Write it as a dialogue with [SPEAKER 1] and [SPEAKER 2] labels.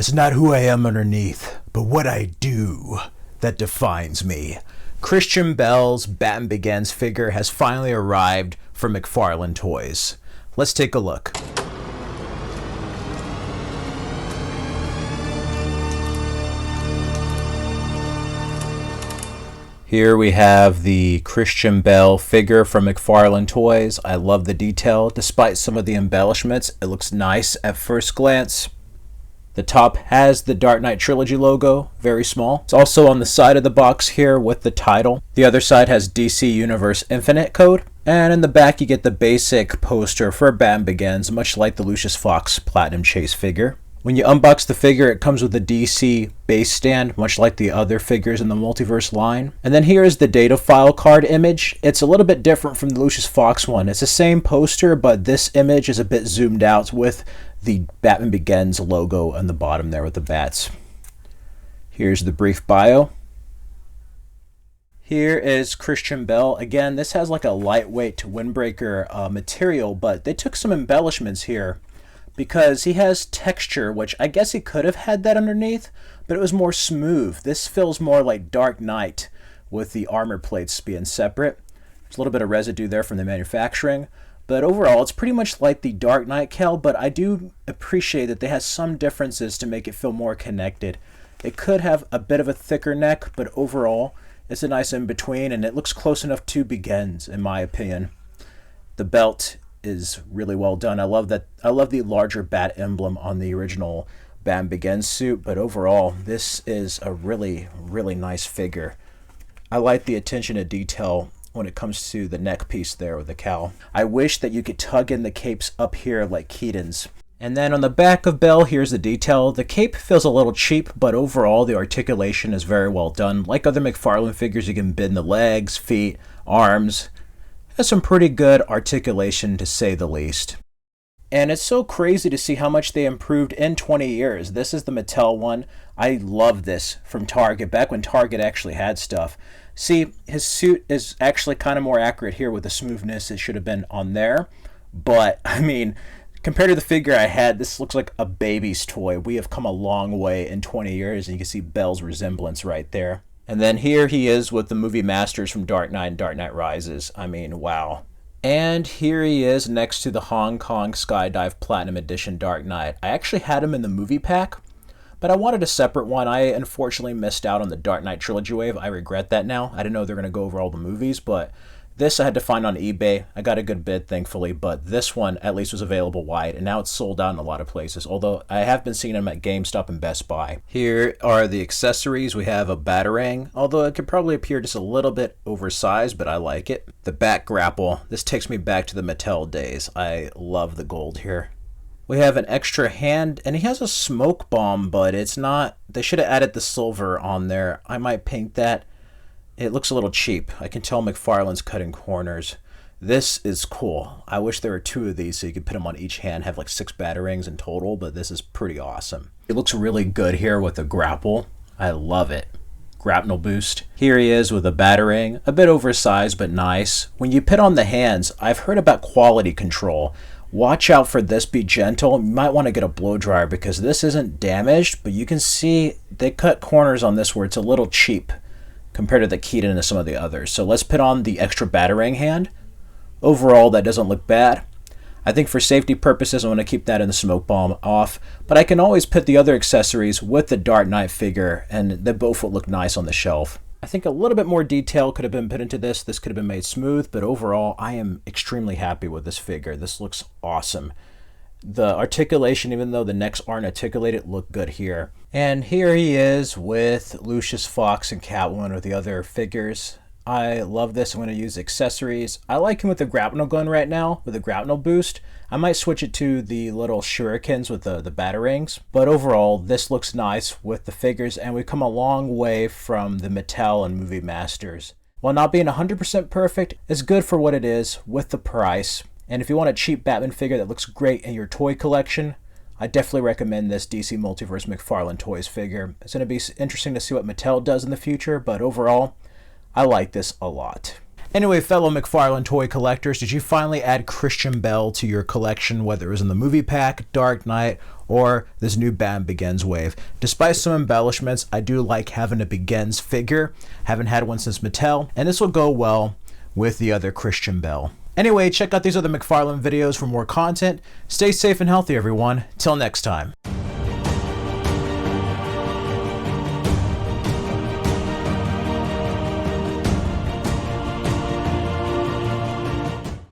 [SPEAKER 1] It's not who I am underneath, but what I do that defines me. Christian Bale's Batman Begins figure has finally arrived from McFarlane Toys. Let's take a look. Here we have the Christian Bale figure from McFarlane Toys. I love the detail. Despite some of the embellishments, it looks nice at first glance. The top has the Dark Knight Trilogy logo, very small. It's also on the side of the box here with the title. The other side has DC Universe Infinite code. And in the back you get the basic poster for Batman Begins, much like the Lucius Fox Platinum Chase figure. When you unbox the figure, it comes with a DC base stand, much like the other figures in the Multiverse line. And then here is the data file card image. It's a little bit different from the Lucius Fox one. It's the same poster, but this image is a bit zoomed out with the Batman Begins logo on the bottom there with the bats. Here's the brief bio. Here is Christian Bale. Again, this has like a lightweight windbreaker material, but they took some embellishments here because he has texture, which I guess he could have had that underneath, but it was more smooth. This feels more like Dark Knight with the armor plates being separate. There's a little bit of residue there from the manufacturing. But overall, it's pretty much like the Dark Knight Cal, but I do appreciate that they have some differences to make it feel more connected. It could have a bit of a thicker neck, but overall, it's a nice in-between, and it looks close enough to Begins, in my opinion. The belt is really well done. I love the larger bat emblem on the original Batman Begins suit, but overall, this is a really, really nice figure. I like the attention to detail when it comes to the neck piece there with the cowl. I wish that you could tug in the capes up here like Keaton's. And then on the back of Bale, here's the detail. The cape feels a little cheap, but overall the articulation is very well done. Like other McFarlane figures, you can bend the legs, feet, arms. It has some pretty good articulation to say the least. And it's so crazy to see how much they improved in 20 years. This is the Mattel one. I love this from Target, back when Target actually had stuff. See, his suit is actually kind of more accurate here with the smoothness. It should have been on there. But, I mean, compared to the figure I had, this looks like a baby's toy. We have come a long way in 20 years, and you can see Bale's resemblance right there. And then here he is with the movie masters from Dark Knight and Dark Knight Rises. I mean, wow. And here he is next to the Hong Kong Skydive Platinum Edition Dark Knight. I actually had him in the movie pack, but I wanted a separate one. I unfortunately missed out on the Dark Knight Trilogy wave. I regret that now. I didn't know they were going to go over all the movies, but this I had to find on eBay. I got a good bid, thankfully, but this one at least was available wide, and now it's sold out in a lot of places, although I have been seeing them at GameStop and Best Buy. Here are the accessories. We have a batarang, although it could probably appear just a little bit oversized, but I like it. The back grapple. This takes me back to the Mattel days. I love the gold here. We have an extra hand, and he has a smoke bomb, but it's not... They should have added the silver on there. I might paint that. It looks a little cheap. I can tell McFarlane's cutting corners. This is cool. I wish there were two of these so you could put them on each hand, have like 6 batarangs in total, but this is pretty awesome. It looks really good here with the grapple. I love it. Grapnel boost. Here he is with a batarang, a bit oversized but nice. When you put on the hands, I've heard about quality control. Watch out for this, be gentle. You might want to get a blow dryer because this isn't damaged, but you can see they cut corners on this where it's a little cheap compared to the Keaton and some of the others. So let's put on the extra batarang hand. Overall, that doesn't look bad. I think for safety purposes, I want to keep that in the smoke bomb off, but I can always put the other accessories with the Dark Knight figure, and they both will look nice on the shelf. I think a little bit more detail could have been put into this. This could have been made smooth, but overall, I am extremely happy with this figure. This looks awesome. The articulation, even though the necks aren't articulated, look good here. And here he is with Lucius Fox and Catwoman or the other figures. I love this. I'm going to use accessories. I like him with the grapnel gun right now, with the grapnel boost. I might switch it to the little shurikens with the batarangs. But overall, this looks nice with the figures, and we've come a long way from the Mattel and Movie Masters. While not being 100% perfect, it's good for what it is with the price. And if you want a cheap Batman figure that looks great in your toy collection, I definitely recommend this DC Multiverse McFarlane Toys figure. It's going to be interesting to see what Mattel does in the future, but overall, I like this a lot. Anyway, fellow McFarlane toy collectors, did you finally add Christian Bale to your collection, whether it was in the movie pack, Dark Knight, or this new Batman Begins wave? Despite some embellishments, I do like having a Begins figure. Haven't had one since Mattel, and this will go well with the other Christian Bale. Anyway, check out these other McFarlane videos for more content. Stay safe and healthy, everyone. Till next time.